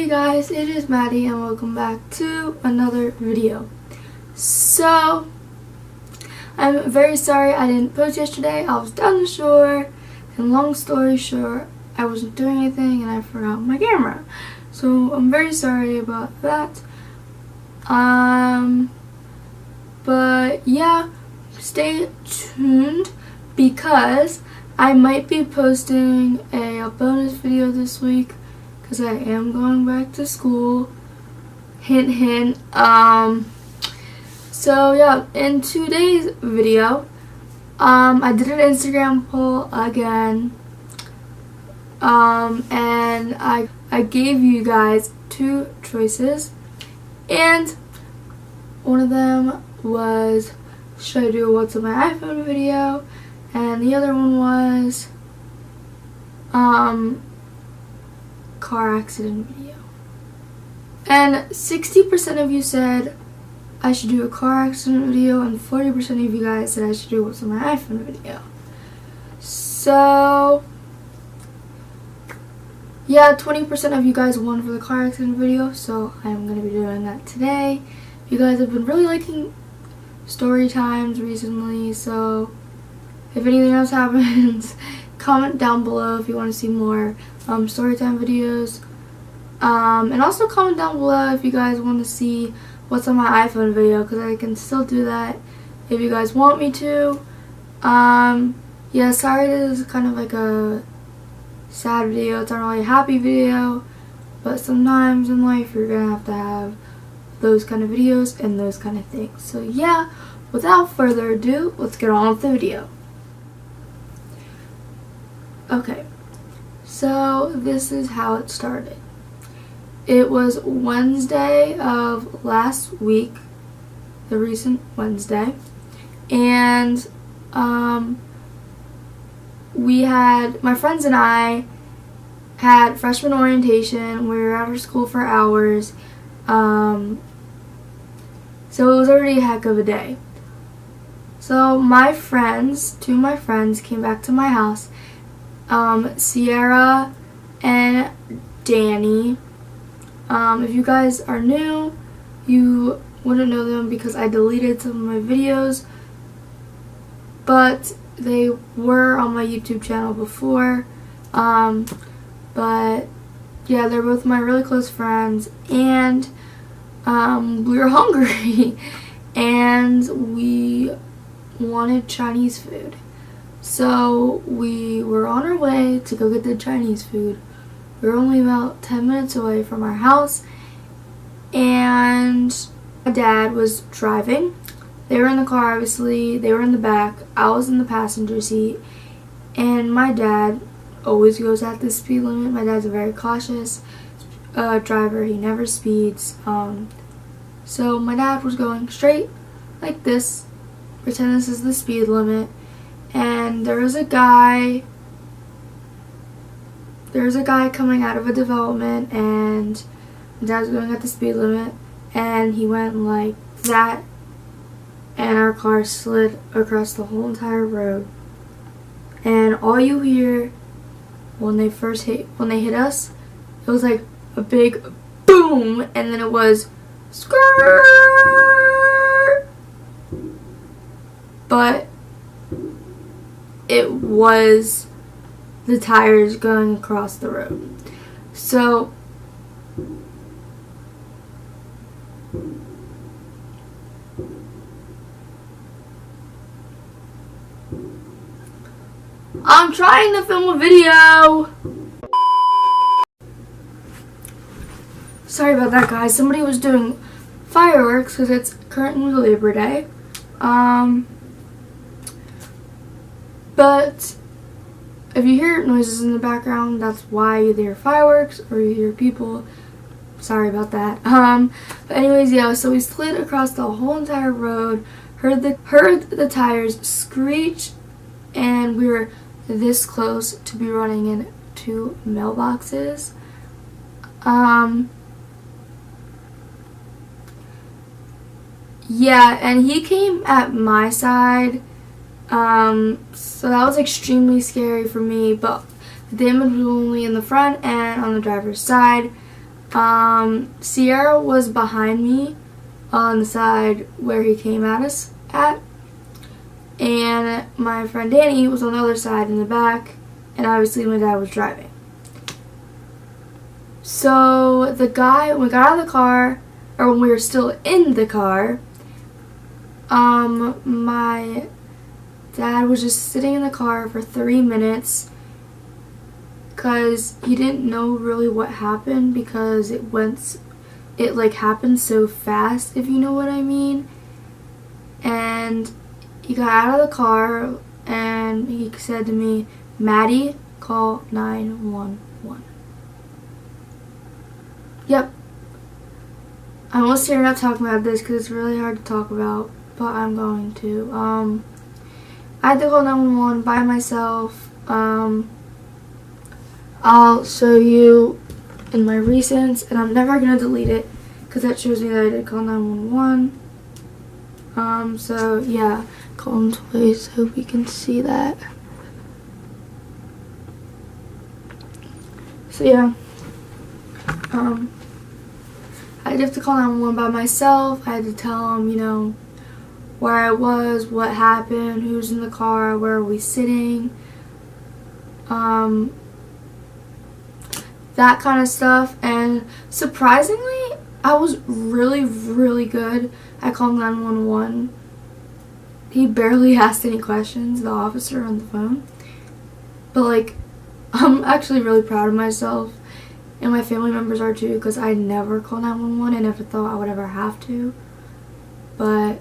guys, it is Maddie and welcome back to another video. So, I'm very sorry I didn't post yesterday. I was down the shore and long story short, I wasn't doing anything and I forgot my camera. So, I'm very sorry about that. But yeah, stay tuned because I might be posting a bonus video this week because I am going back to school. Hint, hint. So yeah, in today's video, I did an Instagram poll again, and I gave you guys two choices, and one of them was, should I do a what's on my iPhone video, and the other one was car accident video. And 60% of you said I should do a car accident video, and 40% of you guys said I should do what's on my iPhone video. So yeah, 20% of you guys won for the car accident video, so I'm going to be doing that today. You guys have been really liking story times recently, so if anything else happens, comment down below if you want to see more story time videos. And also comment down below if you guys want to see what's on my iPhone video, because I can still do that if you guys want me to. Yeah, sorry this is kind of like a sad video. It's not really a happy video, but sometimes in life you're gonna have those kind of videos and those kind of things. So yeah, without further ado, let's get on with the video. Okay, so this is how it started. It was Wednesday of last week, the recent Wednesday, and my friends and I had freshman orientation. We were out of school for hours, so it was already a heck of a day. So two of my friends came back to my house, Sierra and Danny. If you guys are new, you wouldn't know them because I deleted some of my videos, but they were on my YouTube channel before. But yeah, they're both my really close friends, and we were hungry and we wanted Chinese food. So we were on our way to go get the Chinese food. We were only about 10 minutes away from our house, and my dad was driving. They were in the car, obviously. They were in the back. I was in the passenger seat, and my dad always goes at the speed limit. My dad's a very cautious driver. He never speeds. So my dad was going straight like this. Pretend this is the speed limit. And there was a guy coming out of a development, and my dad was going at the speed limit, and he went like that, and our car slid across the whole entire road. And all you hear when they hit us, it was like a big boom, and then it was skirt. But it was the tires going across the road. So I'm trying to film a video. Sorry about that, guys. Somebody was doing fireworks because it's currently Labor Day. But if you hear noises in the background, that's why you hear fireworks or you hear people. Sorry about that. But anyways, yeah, so we slid across the whole entire road, heard the tires screech, and we were this close to be running into mailboxes. Yeah, and he came at my side. So that was extremely scary for me, but the damage was only in the front and on the driver's side. Sierra was behind me on the side where he came at us at, and my friend Danny was on the other side in the back, and obviously my dad was driving. So when we got out of the car, or when we were still in the car, my dad was just sitting in the car for 3 minutes because he didn't know really what happened, because it like happened so fast, if you know what I mean. And he got out of the car and he said to me, "Maddie, call 911. Yep. I'm almost tearing up talking about this because it's really hard to talk about, but I'm going to. I had to call 911 by myself. I'll show you in my recents, and I'm never going to delete it because that shows me that I did call 911. So yeah, call them twice. Hope you can see that. So yeah, I did have to call 911 by myself. I had to tell them, you know, where I was, what happened, who's in the car, where are we sitting, that kind of stuff. And surprisingly, I was really, really good at calling 911. He barely asked any questions, the officer on the phone. But like, I'm actually really proud of myself, and my family members are too, because I never called 911. I never thought I would ever have to, but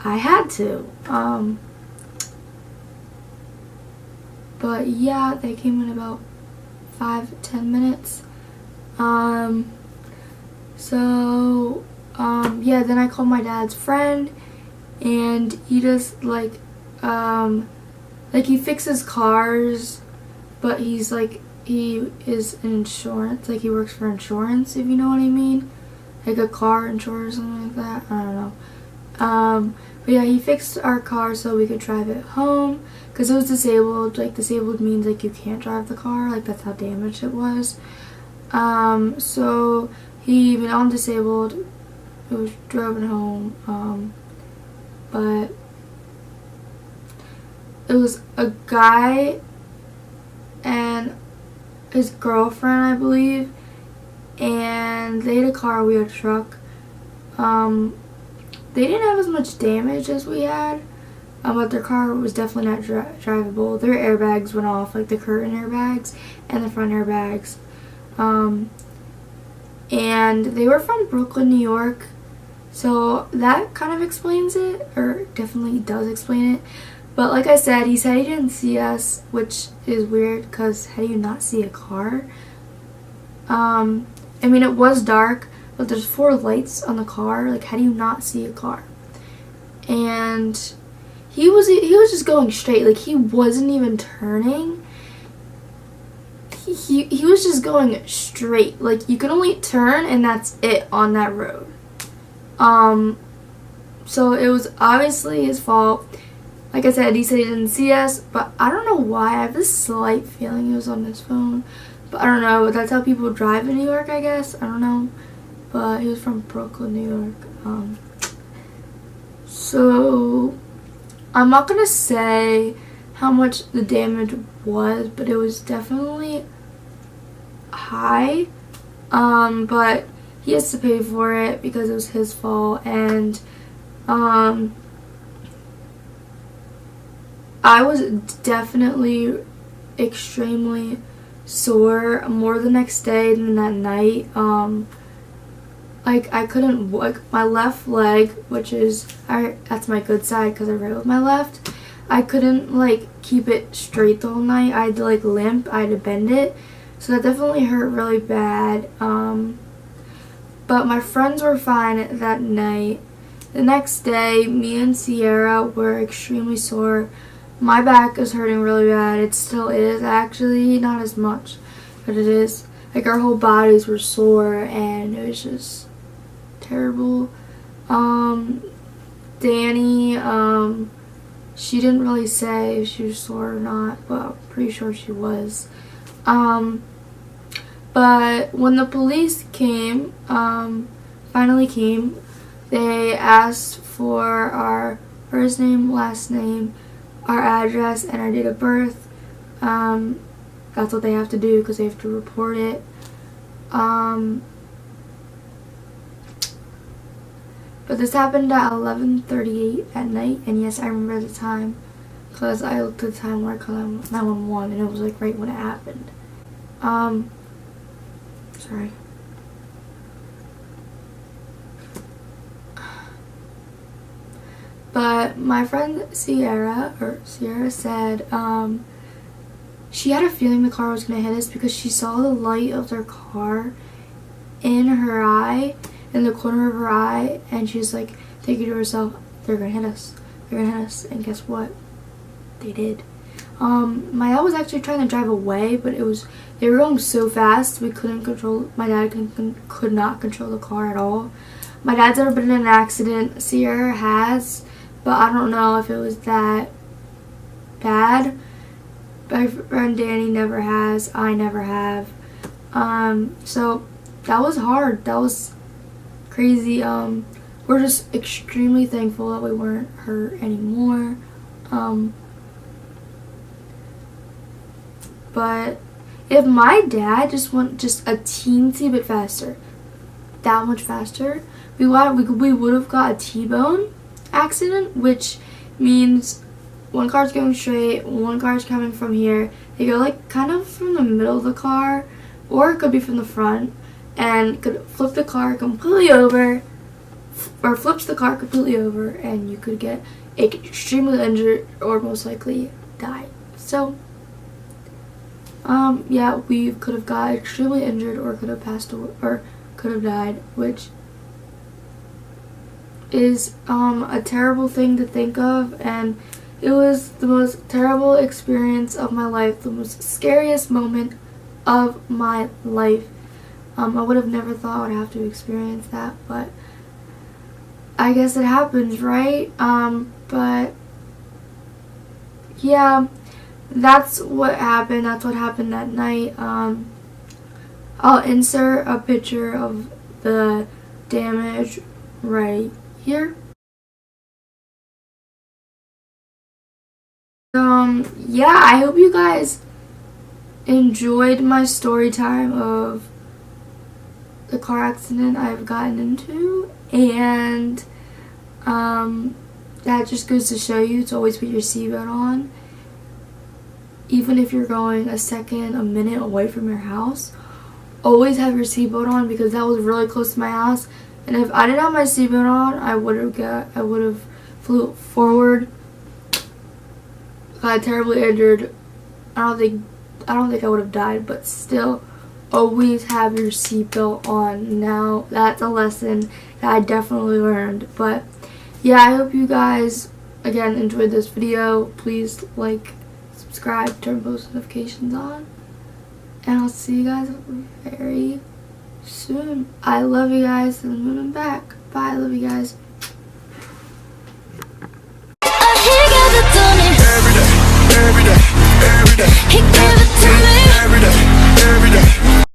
I had to. But yeah, they came in about 5-10 minutes. Yeah, then I called my dad's friend, and he just like he fixes cars, but he's like, he is an insurance, like he works for insurance, if you know what I mean, like a car insurance or something like that. I don't know. But yeah, he fixed our car so we could drive it home, because it was disabled. Like, disabled means like you can't drive the car, like that's how damaged it was. So he went on disabled, it was driven home, but it was a guy and his girlfriend, I believe, and they had a car, we had a truck. They didn't have as much damage as we had, but their car was definitely not drivable. Their airbags went off, like the curtain airbags and the front airbags. And they were from Brooklyn, New York, so that kind of explains it, or definitely does explain it. But like I said, he said he didn't see us, which is weird, because how do you not see a car? I mean, it was dark, but there's 4 lights on the car. Like, how do you not see a car? And he was just going straight. Like, he wasn't even turning. He was just going straight. Like, you could only turn, and that's it on that road. So it was obviously his fault. Like I said, he said he didn't see us, but I don't know why. I have this slight feeling he was on his phone. But I don't know. That's how people drive in New York, I guess. I don't know. But he was from Brooklyn, New York. So I'm not going to say how much the damage was, but it was definitely high. But he has to pay for it because it was his fault. And I was definitely extremely sore, more the next day than that night. Like, I couldn't, like, my left leg, which is, that's my good side because I write with my left, I couldn't, like, keep it straight the whole night. I had to, like, limp, I had to bend it, so that definitely hurt really bad. But my friends were fine that night. The next day, me and Sierra were extremely sore. My back is hurting really bad. It still is, actually, not as much, but it is. Like, our whole bodies were sore, and it was just terrible. Danny, she didn't really say if she was sore or not, but I'm pretty sure she was. But when the police came, finally came, they asked for our first name, last name, our address, and our date of birth. That's what they have to do because they have to report it. But this happened at 11:38 at night, and yes, I remember the time because I looked at the time where I called 911, and it was like right when it happened. Sorry. But my friend Sierra said she had a feeling the car was going to hit us because she saw the light of their car in her eye, in the corner of her eye, and she's like thinking to herself, they're going to hit us. They're going to hit us. And guess what? They did. My dad was actually trying to drive away, but they were going so fast we couldn't control. My dad could not control the car at all. My dad's never been in an accident. Sierra has, but I don't know if it was that bad. My friend Danny never has. I never have. So that was hard. That was crazy. We're just extremely thankful that we weren't hurt anymore. But if my dad just went just a teensy bit faster, that much faster, we would have got a T-bone accident, which means one car's going straight, one car's coming from here. They go like kind of from the middle of the car, or it could be from the front, and could flip the car completely over, or flips the car completely over, and you could get extremely injured or most likely die. So yeah, we could have got extremely injured or could have passed away or could have died, which is a terrible thing to think of, and it was the most terrible experience of my life, the most scariest moment of my life. I would have never thought I would have to experience that, but I guess it happens, right? But yeah, that's what happened. That's what happened that night. I'll insert a picture of the damage right here. Yeah, I hope you guys enjoyed my story time of the car accident I've gotten into, and that just goes to show you to always put your seatbelt on, even if you're going a second, a minute away from your house. Always have your seatbelt on, because that was really close to my house, and if I didn't have my seatbelt on, I would have flew forward, got terribly injured. I don't think I would have died, but still, always have your seatbelt on. Now that's a lesson that I definitely learned. But yeah, I hope you guys again enjoyed this video. Please like, subscribe, turn post notifications on, and I'll see you guys very soon. I love you guys, and I'm moving back. Bye. I love you guys. Every day, every day, every day.